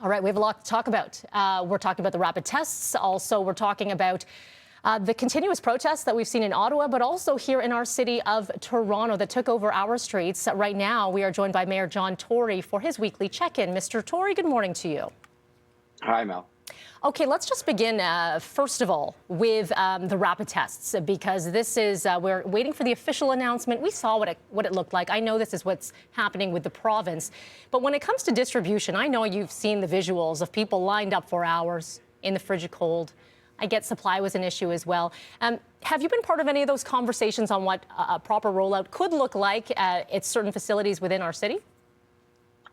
All right, we have a lot to talk about. We're talking about the rapid tests. Also, we're talking about the continuous protests that we've seen in Ottawa, but also here in our city of Toronto that took over our streets. Right now, we are joined by Mayor John Tory for his weekly check-in. Mr. Tory, good morning to you. Hi, Mel. Okay, let's just begin, first of all, with the rapid tests, because this is, we're waiting for the official announcement. We saw what it looked like. I know this is what's happening with the province. But when it comes to distribution, I know you've seen the visuals of people lined up for hours in the frigid cold. I get supply was an issue as well. Have you been part of any of those conversations on what a proper rollout could look like at certain facilities within our city?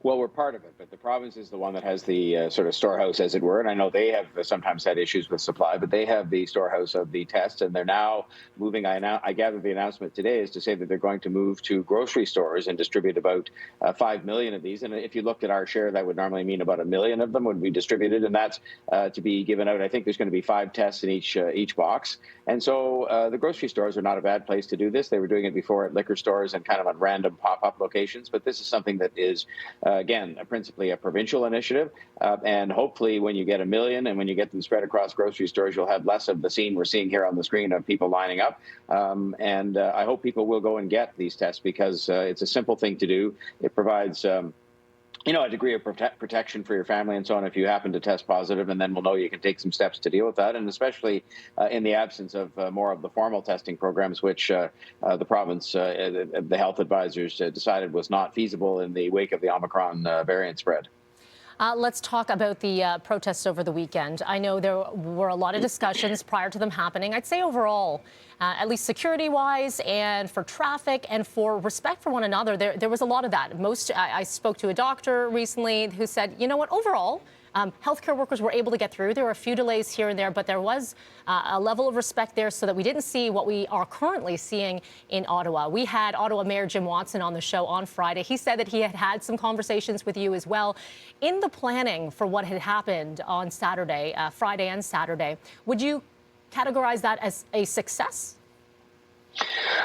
Well, we're part of it, but the province is the one that has the sort of storehouse, as it were. And I know they have sometimes had issues with supply, but they have the storehouse of the tests, and they're now moving. I gather the announcement today is to say that they're going to move to grocery stores and distribute about 5 million of these. And if you looked at our share, that would normally mean about 1 million of them would be distributed, and that's to be given out. I think there's going to be 5 tests in each box. And so the grocery stores are not a bad place to do this. They were doing it before at liquor stores and kind of on random pop-up locations, but this is something that is again, principally a provincial initiative. And hopefully when you get 1 million and when you get them spread across grocery stores, you'll have less of the scene we're seeing here on the screen of people lining up. And I hope people will go and get these tests because it's a simple thing to do. It provides a degree of protection for your family and so on if you happen to test positive, and then we'll know you can take some steps to deal with that. And especially in the absence of more of the formal testing programs, which the province, the health advisors decided was not feasible in the wake of the Omicron variant spread. Let's talk about the protests over the weekend. I know there were a lot of discussions prior to them happening. I'd say overall, at least security-wise and for traffic and for respect for one another, there was a lot of that. I spoke to a doctor recently who said, you know what, overall, healthcare workers were able to get through. There were a few delays here and there, but there was a level of respect there so that we didn't see what we are currently seeing in Ottawa. We had Ottawa Mayor Jim Watson on the show on Friday. He said that he had had some conversations with you as well. In the planning for what had happened on Saturday, Friday and Saturday, would you categorize that as a success?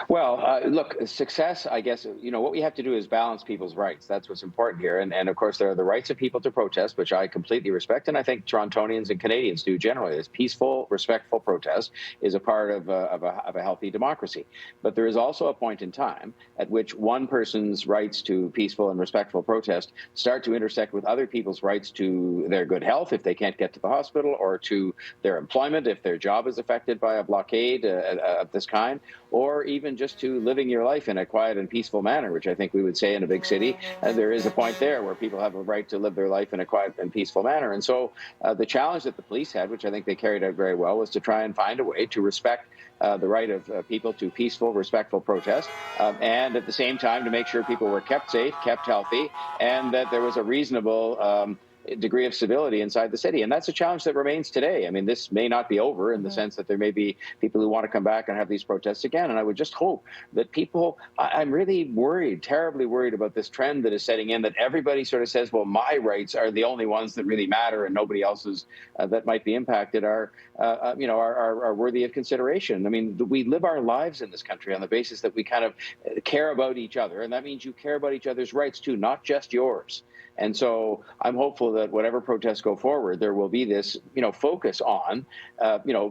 Well, look, success, I guess, what we have to do is balance people's rights. That's what's important here. And of course, there are the rights of people to protest, which I completely respect. And I think Torontonians and Canadians do generally. This peaceful, respectful protest is a part of a healthy democracy. But there is also a point in time at which one person's rights to peaceful and respectful protest start to intersect with other people's rights to their good health if they can't get to the hospital, or to their employment if their job is affected by a blockade of this kind, or even just to living your life in a quiet and peaceful manner, which I think we would say in a big city. There is a point there where people have a right to live their life in a quiet and peaceful manner. And so the challenge that the police had, which I think they carried out very well, was to try and find a way to respect the right of people to peaceful, respectful protest, and at the same time to make sure people were kept safe, kept healthy, and that there was a reasonable degree of civility inside the city. And that's a challenge that remains today. I mean, this may not be over in the sense that there may be people who want to come back and have these protests again. And I would just hope that people, I'm really worried, terribly worried about this trend that is setting in, that everybody sort of says, well, my rights are the only ones that really matter and nobody else's that might be impacted are worthy of consideration. I mean, we live our lives in this country on the basis that we kind of care about each other. And that means you care about each other's rights too, not just yours. And so I'm hopeful that whatever protests go forward, there will be this, focus on,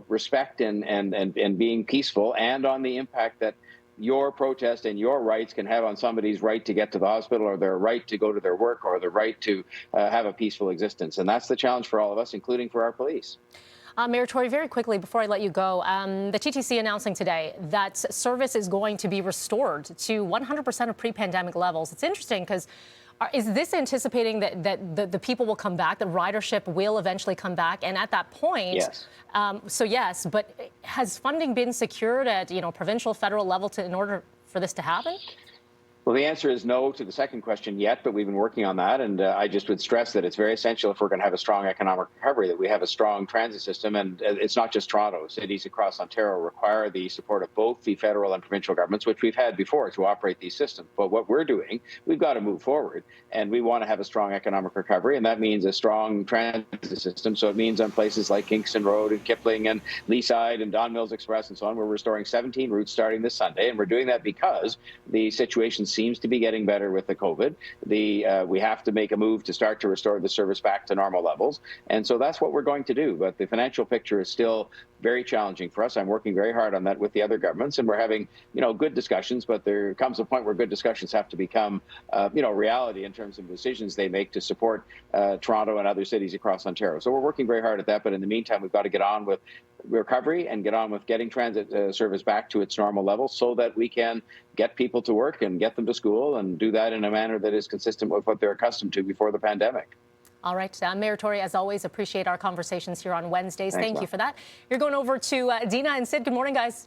respect and being peaceful, and on the impact that your protest and your rights can have on somebody's right to get to the hospital, or their right to go to their work, or the right to have a peaceful existence. And that's the challenge for all of us, including for our police. Mayor Tory, very quickly before I let you go, the TTC announcing today that service is going to be restored to 100% of pre-pandemic levels. It's interesting because is this anticipating that the people will come back, that ridership will eventually come back? And at that point, yes. Yes, but has funding been secured at provincial, federal level in order for this to happen? Well, the answer is no to the second question yet, but we've been working on that. And I just would stress that it's very essential if we're going to have a strong economic recovery, that we have a strong transit system. And it's not just Toronto. Cities across Ontario require the support of both the federal and provincial governments, which we've had before, to operate these systems. But what we're doing, we've got to move forward. And we want to have a strong economic recovery. And that means a strong transit system. So it means on places like Kingston Road and Kipling and Leaside and Don Mills Express and so on, we're restoring 17 routes starting this Sunday. And we're doing that because the situation seems to be getting better with the COVID. We have to make a move to start to restore the service back to normal levels. And so that's what we're going to do. But the financial picture is still very challenging for us. I'm working very hard on that with the other governments, and we're having, good discussions, but there comes a point where good discussions have to become, reality in terms of decisions they make to support Toronto and other cities across Ontario. So we're working very hard at that. But in the meantime, we've got to get on with recovery and get on with getting transit service back to its normal level so that we can get people to work and get them to school and do that in a manner that is consistent with what they're accustomed to before the pandemic. All right, Mayor Tory, as always, appreciate our conversations here on Wednesdays. Thanks, Thank Mel. you for that. You're going over to Dina and Sid. Good morning, guys.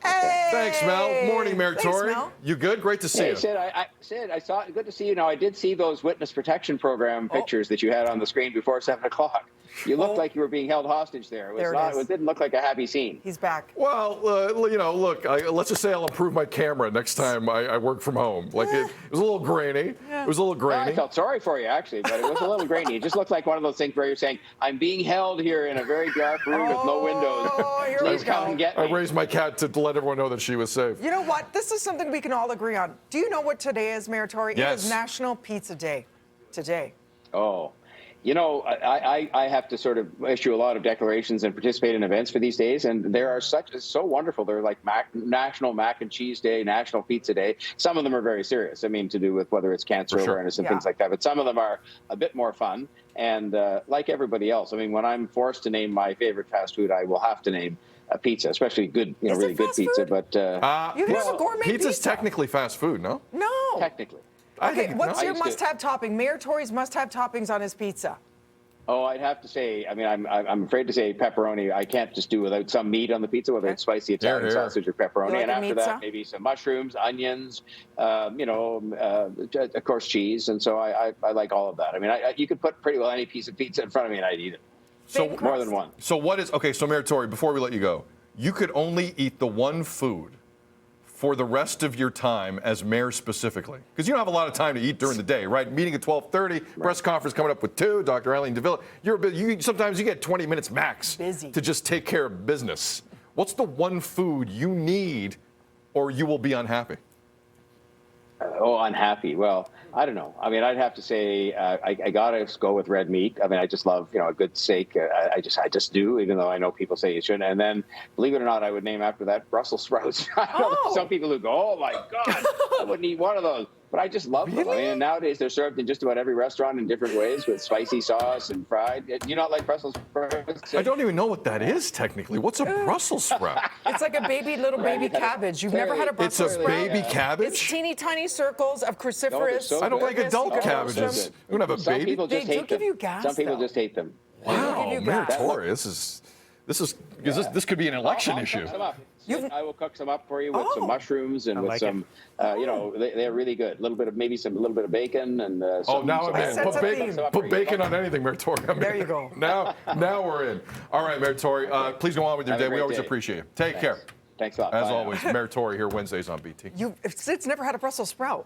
Hey. Thanks, Mel. Morning, Mayor Tory. Mel. You good? Great to see you. Sid, I saw. Good to see you. Now, I did see those witness protection program pictures that you had on the screen before 7 o'clock. You looked like you were being held hostage there. It didn't look like a happy scene. He's back. Well, look, let's just say I'll improve my camera next time I work from home. Like, it was a little grainy. It was a little grainy. I felt sorry for you, actually, but it was a little grainy. It just looked like one of those things where you're saying, I'm being held here in a very dark room with no windows. Here Please we come go. and get me. I raised my cat to let everyone know that she was safe. You know what? This is something we can all agree on. Do you know what today is, Mayor Tory? Yes. It is National Pizza Day today. Oh. I have to sort of issue a lot of declarations and participate in events for these days, and it's so wonderful. They're like National Mac and Cheese Day, National Pizza Day. Some of them are very serious. I mean, to do with whether it's cancer awareness and things like that. But some of them are a bit more fun. And like everybody else, I mean, when I'm forced to name my favorite fast food, I will have to name a pizza, especially good, really good pizza. Food? But You can have a gourmet pizza's pizza. technically fast food, no? No. technically. Okay, what's your I used to- must-have topping? Mayor Tory's must-have toppings on his pizza. Oh, I'd have to say, I mean, I'm afraid to say pepperoni. I can't just do without some meat on the pizza, whether it's spicy Italian sausage or pepperoni. You like And a after pizza? that, maybe some mushrooms, onions, of course, cheese. And so I like all of that. I mean, you could put pretty well any piece of pizza in front of me and I'd eat it. So Thin More crust. than one. So so Mayor Tory, before we let you go, you could only eat the one food for the rest of your time as mayor specifically? Because you don't have a lot of time to eat during the day, right? Meeting at 12:30, press conference coming up with 2, Dr. Eileen DeVille. Sometimes you get 20 minutes max Busy. to just take care of business. What's the one food you need or you will be unhappy? Unhappy. Well, I don't know. I mean, I'd have to say I gotta go with red meat. I mean, I just love a good steak. I just do, even though I know people say you shouldn't. And then, believe it or not, I would name after that Brussels sprouts. I know there's some people who go, "Oh my God, I wouldn't eat one of those." But I just love them. I mean, nowadays they're served in just about every restaurant in different ways with spicy sauce and fried. Do you not like Brussels sprouts? I don't even know what that is technically. What's a Brussels sprout? It's like a little baby cabbage. You've never had a It's Brussels a sprout? baby It's cabbage? teeny tiny circles of cruciferous. so I don't like good. adult You can cabbages. roast them. You don't have a Some baby? people just They do hate give them. you gas, Some people though. just hate them. Wow, give you Mayor gas. Tory, this could be an election I'll issue. cook some up. You've- I will cook some up for you with Oh. some mushrooms and with like some, they're really good. A little bit of bacon and. Now I'm I in. sense a theme. Put bacon on anything, Mayor Tory. There you go. Now we're in. All right, Mayor Tory, please go on with your Have a day. We great always day. appreciate you. Take care. Thanks a lot. As Bye now. always, Mayor Tory here Wednesdays on BT. Sid's never had a Brussels sprout.